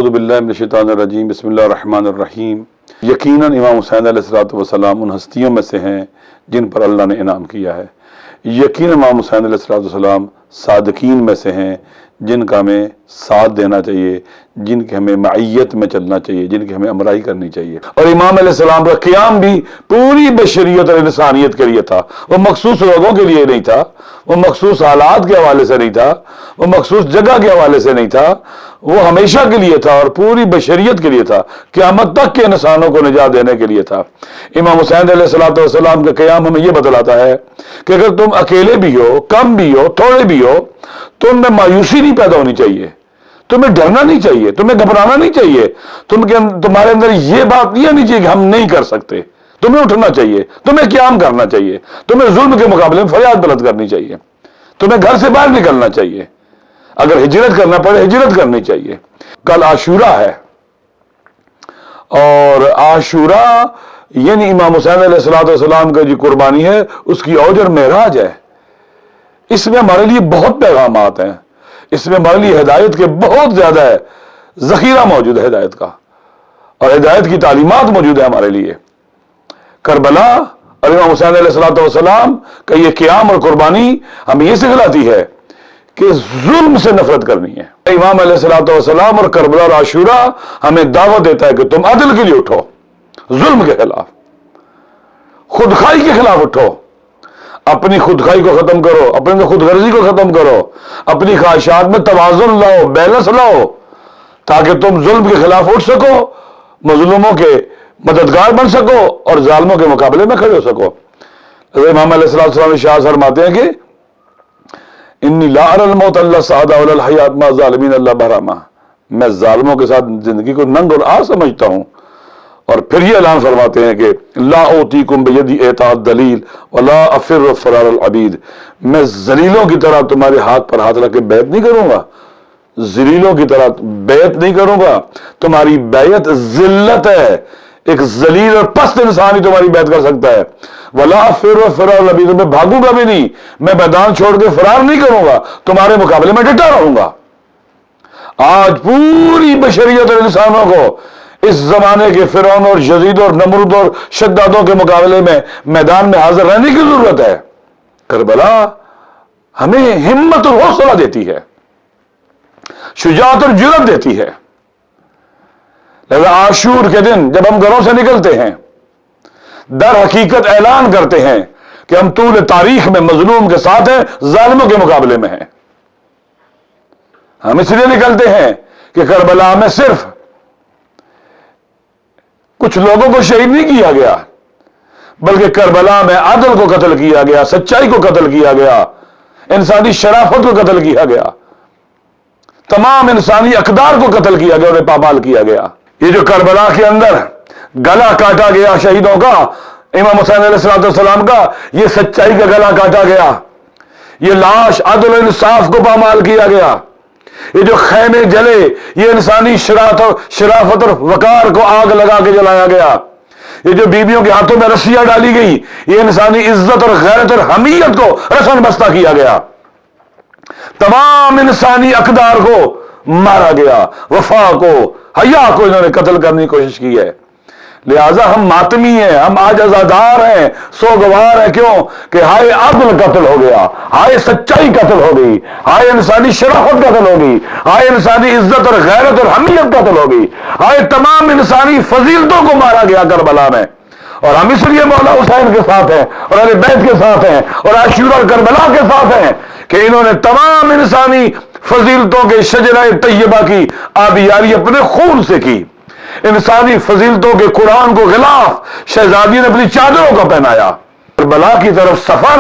اعوذ باللہ من الشیطان الرجیم، بسم اللہ الرحمن الرحیم۔ یقیناً امام حسین علیہ السلام ان ہستیوں میں سے ہیں جن پر اللہ نے انعام کیا ہے۔ یقیناً امام حسین علیہ السلام صادقین میں سے ہیں جن کا ہمیں ساتھ دینا چاہیے، جن کے ہمیں معیت میں چلنا چاہیے، جن کی ہمیں امرائی کرنی چاہیے۔ اور امام علیہ السلام کا قیام بھی پوری بشریت اور انسانیت کے لیے تھا، وہ مخصوص لوگوں کے لیے نہیں تھا، وہ مخصوص حالات کے حوالے سے نہیں تھا، وہ مخصوص جگہ کے حوالے سے نہیں تھا، وہ ہمیشہ کے لیے تھا اور پوری بشریت کے لیے تھا، قیامت تک کے انسانوں کو نجات دینے کے لیے تھا۔ امام حسین علیہ السلام کا قیام ہمیں یہ بتلاتا ہے کہ اگر تم اکیلے بھی ہو، کم بھی ہو، تھوڑے بھی ہو، تم میں مایوسی نہیں پیدا ہونی چاہیے، تمہیں ڈرنا نہیں چاہیے، تمہیں گھبرانا نہیں چاہیے، تمہارے اندر یہ بات نہیں آنی چاہیے کہ ہم نہیں کر سکتے۔ تمہیں اٹھنا چاہیے، تمہیں قیام کرنا چاہیے، تمہیں ظلم کے مقابلے میں فریاد بلند کرنی چاہیے، تمہیں گھر سے باہر نکلنا چاہیے، اگر ہجرت کرنا پڑے ہجرت کرنی چاہیے۔ کل عاشورہ ہے، اور عاشورہ یعنی امام حسین علیہ السلام کا جو قربانی ہے اس کی اوج اور معراج ہے۔ اس میں ہمارے لیے بہت پیغامات ہیں، اس میں ہمارے لیے ہدایت کے بہت زیادہ ہے، ذخیرہ موجود ہے ہدایت کا، اور ہدایت کی تعلیمات موجود ہے ہمارے لیے۔ کربلا اور امام حسین علیہ السلام کا یہ قیام اور قربانی ہمیں یہ سکھلاتی ہے کہ ظلم سے نفرت کرنی ہے۔ امام علیہ السلام اور کربلا اور عاشورہ ہمیں دعوت دیتا ہے کہ تم عدل کے لیے اٹھو، ظلم کے خلاف، خودخواہی کے خلاف اٹھو، اپنی خودخواہی کو ختم کرو، اپنی خود غرضی کو ختم کرو، اپنی خواہشات میں توازن لاؤ، بیلنس لاؤ، تاکہ تم ظلم کے خلاف اٹھ سکو، مظلوموں کے مددگار بن سکو اور ظالموں کے مقابلے میں کھڑے ہو سکو۔ امام علیہ السلام اشارہ فرماتے ہیں کہ انی لا اری الموت الا سعادہ ولا الحیات مع الظالمین الا محرما، میں ظالموں کے ساتھ زندگی کو ننگ اور آر سمجھتا ہوں۔ اور پھر یہ اعلان فرماتے ہیں کہ لا اوتیکم بیدی اعطاء الدلیل ولا افر فرار العبید، میں ذلیلوں کی طرح تمہارے ہاتھ پر ہاتھ رکھ کے بیعت نہیں کروں گا، ذلیلوں کی طرح بیعت نہیں کروں گا، تمہاری بیعت ذلت ہے، ایک ذلیل اور پست انسان ہی تمہاری بیعت کر سکتا ہے۔ ولا افر فرار العبید، میں بھاگوں گا بھی نہیں، میں میدان چھوڑ کے فرار نہیں کروں گا، تمہارے مقابلے میں ڈٹا رہوں گا۔ آج پوری بشریت اور انسانوں کو اس زمانے کے فرعون اور یزید اور نمرود اور شدادوں کے مقابلے میں میدان میں حاضر رہنے کی ضرورت ہے۔ کربلا ہمیں ہمت اور حوصلہ دیتی ہے، شجاعت اور جرأت دیتی ہے۔ لہذا عاشور کے دن جب ہم گھروں سے نکلتے ہیں، در حقیقت اعلان کرتے ہیں کہ ہم طول تاریخ میں مظلوم کے ساتھ ہیں، ظالموں کے مقابلے میں ہیں۔ ہم اس لیے نکلتے ہیں کہ کربلا میں صرف کچھ لوگوں کو شہید نہیں کیا گیا، بلکہ کربلا میں عدل کو قتل کیا گیا، سچائی کو قتل کیا گیا، انسانی شرافت کو قتل کیا گیا، تمام انسانی اقدار کو قتل کیا گیا اور پامال کیا گیا۔ یہ جو کربلا کے اندر گلا کاٹا گیا شہیدوں کا، امام حسین علیہ السلام کا، یہ سچائی کا گلا کاٹا گیا، یہ لاش عدل و انصاف کو پامال کیا گیا، یہ جو خیمے جلے یہ انسانی شرافت اور وقار کو آگ لگا کے جلایا گیا، یہ جو بیویوں کے ہاتھوں میں رسیاں ڈالی گئی یہ انسانی عزت اور غیرت اور حمیت کو رسن بستہ کیا گیا، تمام انسانی اقدار کو مارا گیا، وفا کو، حیا کو انہوں نے قتل کرنے کی کوشش کی ہے۔ لہذا ہم ماتمی ہیں، ہم آج عزادار ہیں، سوگوار ہیں۔ کیوں کہ ہائے عدل قتل ہو گیا، ہائے سچائی قتل ہو گئی، ہائے انسانی شرافت قتل ہو گئی، ہائے انسانی عزت اور غیرت اور حمیت قتل ہو گئی، ہائے تمام انسانی فضیلتوں کو مارا گیا کربلا میں۔ اور ہم اس لیے مولا حسین کے ساتھ ہیں اور اہل بیت کے ساتھ ہیں اور عاشورہ اور کربلا کے ساتھ ہیں کہ انہوں نے تمام انسانی فضیلتوں کے شجرہ طیبہ کی آبیاری اپنے خون سے کی، انسانی فضیلتوں کے قرآن کو غلاف شہزادی نے اپنی چادروں کا پہنایا۔ کربلا کی طرف سفر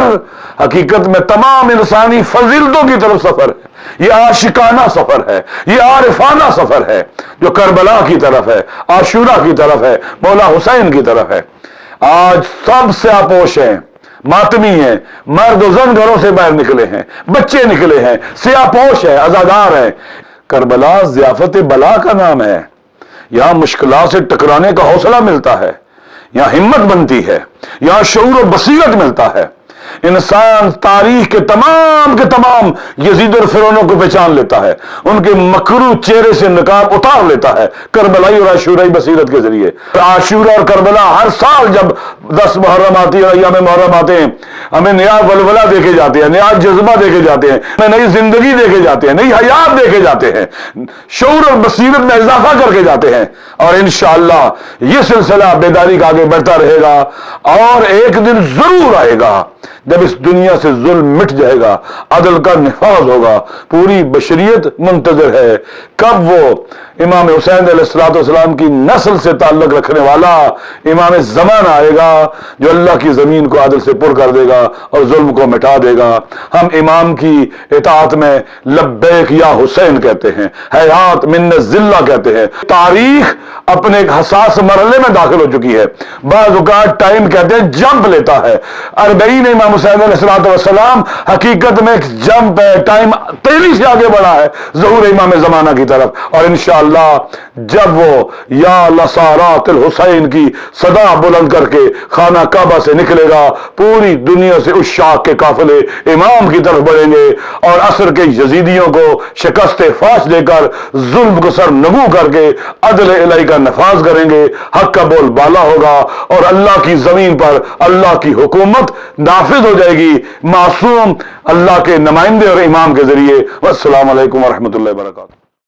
حقیقت میں تمام انسانی فضیلتوں کی طرف سفر ہے، یہ عاشقانہ سفر ہے، یہ عارفانہ سفر ہے جو کربلا کی طرف ہے، عاشورہ کی طرف ہے، مولا حسین کی طرف ہے۔ آج سب سے آپوش ہیں، ماتمی ہیں، مرد و زن گھروں سے باہر نکلے ہیں، بچے نکلے ہیں، سیاہ پوش ہیں، عزادار ہیں۔ کربلا ضیافت بلا کا نام ہے، یہاں مشکلات سے ٹکرانے کا حوصلہ ملتا ہے، یہاں ہمت بنتی ہے، یہاں شعور و بصیرت ملتا ہے، انسان تاریخ کے تمام یزید اور فرعونوں کو پہچان لیتا ہے، ان کے مکروہ چہرے سے نقاب اتار لیتا ہے کربلائی اور عاشورائی بصیرت کے ذریعے۔ عاشورہ اور کربلا ہر سال جب 10 محرم آتی ہے اور ایام محرم آتے ہیں، ہمیں نیا ولولہ دیکھے جاتے ہیں، نیا جذبہ دیکھے جاتے ہیں، ہمیں نئی زندگی دیکھے جاتے ہیں، نئی حیات دیکھے جاتے ہیں، شعور اور بصیرت میں اضافہ کر کے جاتے ہیں، اور انشاءاللہ یہ سلسلہ بیداری کا آگے بڑھتا رہے گا، اور ایک دن ضرور آئے گا جب اس دنیا سے ظلم مٹ جائے گا، عدل کا نفاذ ہوگا۔ پوری بشریت منتظر ہے کب وہ امام حسین علیہ السلام کی نسل سے تعلق رکھنے والا امام زمان آئے گا جو اللہ کی زمین کو عدل سے پر کر دے گا اور ظلم کو مٹا دے گا۔ ہم امام کی اطاعت میں لبیک یا حسین کہتے ہیں، حیات من الذلہ کہتے ہیں۔ تاریخ اپنے ایک حساس مرحلے میں داخل ہو چکی ہے، بعض اوقات ٹائم کہتے ہیں جمپ لیتا ہے۔ 40 امام حسین علیہ السلام حقیقت میں ایک جمپ ہے، ٹائم تیزی سے آگے بڑھا ہے ظہور امام زمانہ کی طرف، اور انشاءاللہ جب وہ یا لسارات الحسین کی صدا بلند کر کے خانہ کعبہ سے نکلے گا، پوری دنیا سے عشاق کے قافلے امام کی طرف بڑھیں گے اور عصر کے یزیدیوں کو شکست فاش دے کر ظلم کو سر نگو کر کے عدل الہی کا نفاذ کریں گے، حق کا بول بالا ہوگا اور اللہ کی زمین پر اللہ کی حکومت نافذ ہو جائے گی معصوم اللہ کے نمائندے اور امام کے ذریعے۔ والسلام علیکم ورحمۃ اللہ وبرکاتہ۔